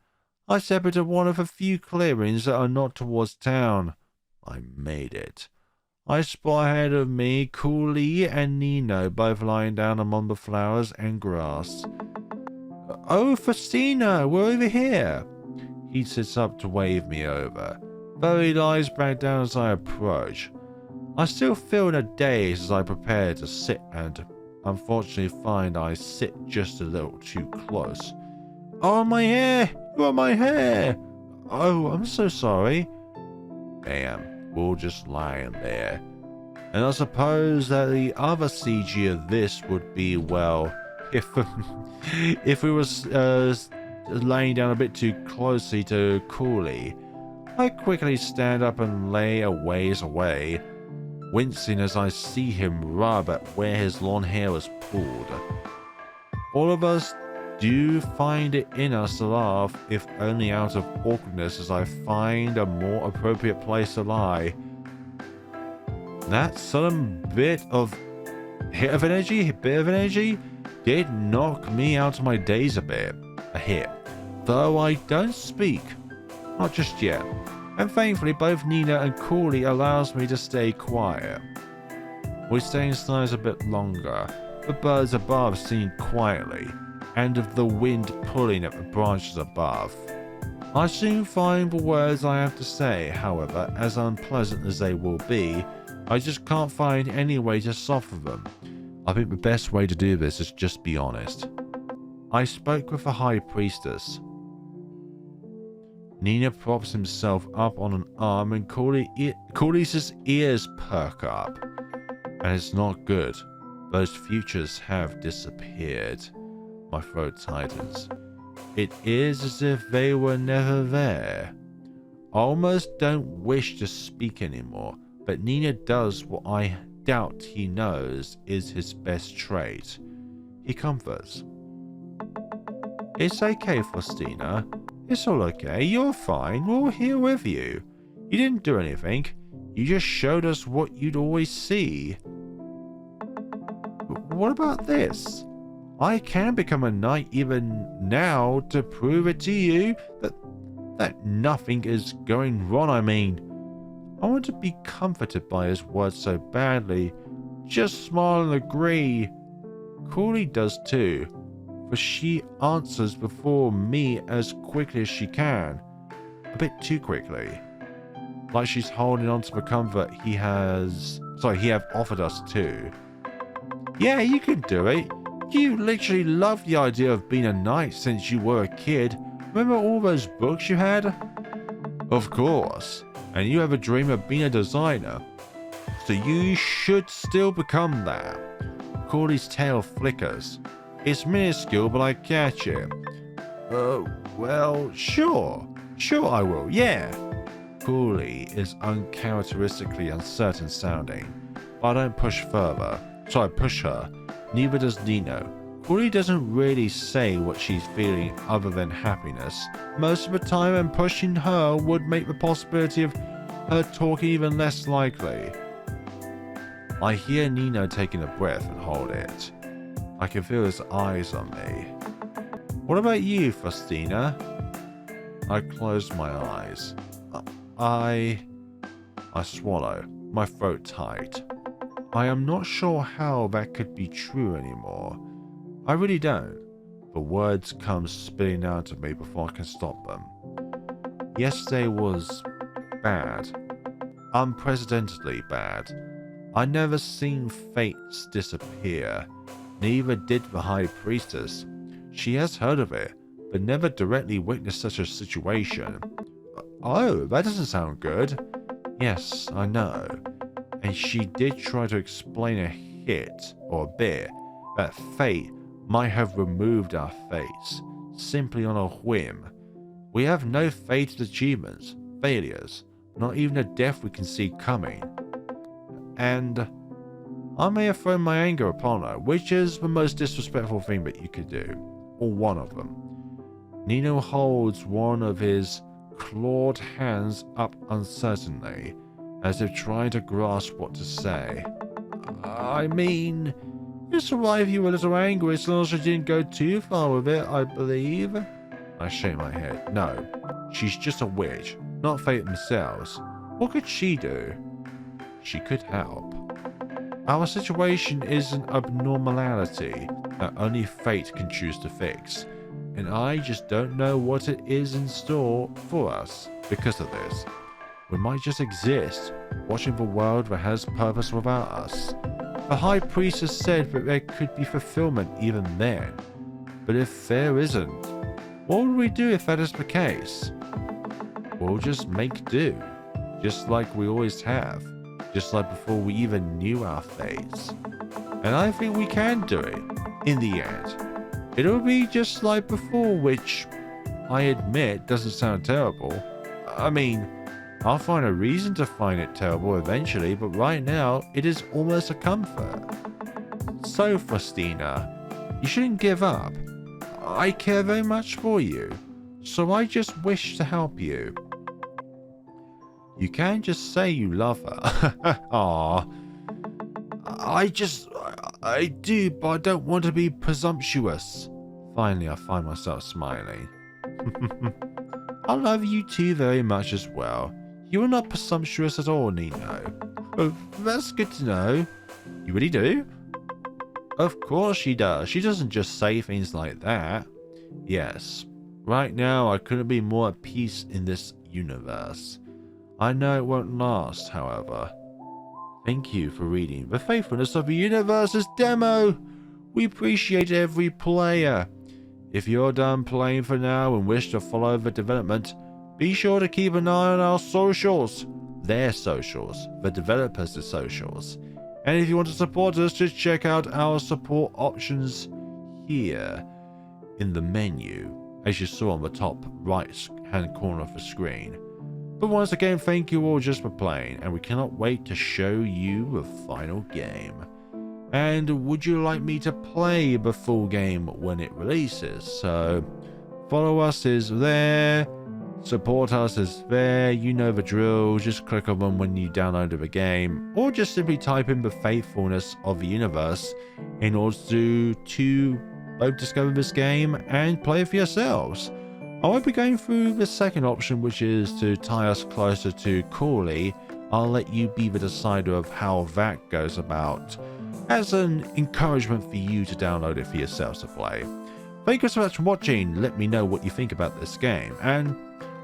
I step into one of a few clearings that are not towards town. I made it. I spot ahead of me Cooley and Nino, both lying down among the flowers and grass. Oh, Faustina, we're over here. He sits up to wave me over, though he lies back down as I approach. I still feel in a daze as I prepare to sit, and unfortunately find I sit just a little too close. Oh, my hair! You are my hair! Oh, I'm so sorry. Bam, we're all just lying there. And I suppose that the other CG of this would be, well, if we was laying down a bit too closely to Cooley. I quickly stand up and lay a ways away, wincing as I see him rub at where his long hair was pulled. All of us do find it in us to laugh, if only out of awkwardness, as I find a more appropriate place to lie. That sudden bit of energy, did knock me out of my daze a hit, though I don't speak, not just yet, and thankfully both Nina and Cooley allows me to stay quiet. We stay inside a bit longer, the birds above singing quietly, and of the wind pulling at the branches above. I soon find the words I have to say, however, as unpleasant as they will be, I just can't find any way to soften them. I think the best way to do this is just be honest. I spoke with the High Priestess. Nina props himself up on an arm and Cooley's ears perk up. And it's not good. Those futures have disappeared. My throat tightens. It is as if they were never there. I almost don't wish to speak anymore, but Nina does what I doubt he knows is his best trait. He comforts. It's okay, Faustina. It's all okay. You're fine. We're all here with you. You didn't do anything. You just showed us what you'd always see. What about this? I can become a knight even now to prove it to you that nothing is going wrong. I mean, I want to be comforted by his words so badly. Just smile and agree. Cooley does too, for she answers before me as quickly as she can. A bit too quickly. Like she's holding on to the comfort he have offered us too. Yeah, you can do it. You literally love the idea of being a knight since you were a kid. Remember all those books you had? Of course. And you have a dream of being a designer. So you should still become that. Cooley's tail flickers. It's minuscule, but I catch it. Well, sure. Sure I will, yeah. Cooley is uncharacteristically uncertain sounding. But I don't push further. So I push her. Neither does Nino. Cooley doesn't really say what she's feeling other than happiness most of the time, and pushing her would make the possibility of her talking even less likely. I hear Nino taking a breath and hold it. I can feel his eyes on me. What about you, Faustina? I close my eyes. I swallow, my throat tight. I am not sure how that could be true anymore. I really don't. The words come spilling out of me before I can stop them. Yesterday was bad. Unprecedentedly bad. I never seen fates disappear. Neither did the High Priestess. She has heard of it, but never directly witnessed such a situation. Oh, that doesn't sound good. Yes, I know. And she did try to explain a hit, or a bit, that fate might have removed our fates, simply on a whim. We have no fated achievements, failures, not even a death we can see coming. And I may have thrown my anger upon her, which is the most disrespectful thing that you could do, or one of them. Nino holds one of his clawed hands up uncertainly, as if trying to grasp what to say. I mean, it's alright if you were a little angry as long as you didn't go too far with it, I believe. I shake my head. No, she's just a witch, not fate themselves. What could she do? She could help. Our situation is an abnormality that only fate can choose to fix, and I just don't know what it is in store for us because of this. We might just exist, watching the world that has purpose without us. The High Priestess said that there could be fulfillment even then. But if there isn't, what would we do if that is the case? We'll just make do, just like we always have, just like before we even knew our fates. And I think we can do it, in the end. It'll be just like before, which, I admit, doesn't sound terrible. I mean, I'll find a reason to find it terrible eventually, but right now, it is almost a comfort. So, Faustina, you shouldn't give up. I care very much for you, so I just wish to help you. You can't just say you love her. Aww. I do, but I don't want to be presumptuous. Finally, I find myself smiling. I love you too very much as well. You are not presumptuous at all, Nino. Oh, that's good to know. You really do? Of course she does. She doesn't just say things like that. Yes. Right now, I couldn't be more at peace in this universe. I know it won't last, however. Thank you for reading The Faithfulness of the Universe's demo. We appreciate every player. If you're done playing for now and wish to follow the development, be sure to keep an eye on our socials. Their socials, the developers' socials. And if you want to support us, just check out our support options here in the menu, as you saw on the top right hand corner of the screen. But once again, thank you all just for playing, and we cannot wait to show you the final game. And would you like me to play the full game when it releases? So follow us is there, support us is there, you know the drill. Just click on them when you download the game, or just simply type in The Faithfulness of the Universe in order to both discover this game and play it for yourselves. I won't be going through the second option, which is to tie us closer to Cooley. I'll let you be the decider of how that goes about, as an encouragement for you to download it for yourselves to play. Thank you so much for watching. Let me know what you think about this game. And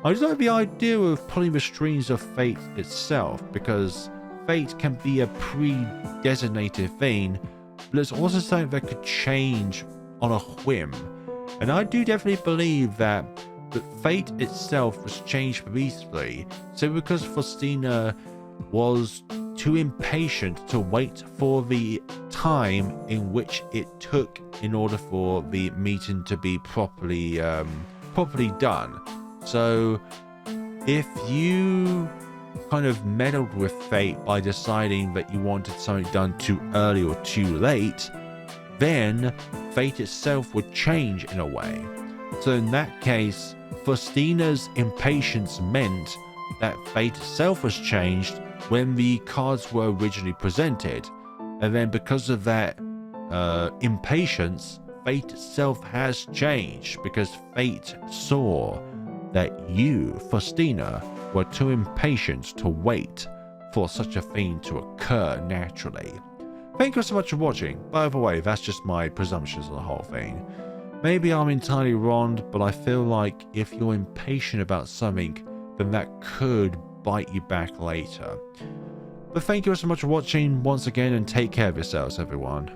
I just like the idea of pulling the strings of fate itself, because fate can be a pre-designated thing, but it's also something that could change on a whim. And I do definitely believe that the fate itself was changed peacefully. So because Faustina was too impatient to wait for the time in which it took in order for the meeting to be properly done. So if you kind of meddled with fate by deciding that you wanted something done too early or too late, then fate itself would change in a way. So in that case, Faustina's impatience meant that fate itself was changed when the cards were originally presented. And then because of that impatience, fate itself has changed, because fate saw that you, Faustina, were too impatient to wait for such a thing to occur naturally. Thank you so much for watching. By the way, that's just my presumptions on the whole thing. Maybe I'm entirely wrong, but I feel like if you're impatient about something, then that could bite you back later. But thank you so much for watching once again, and take care of yourselves, everyone.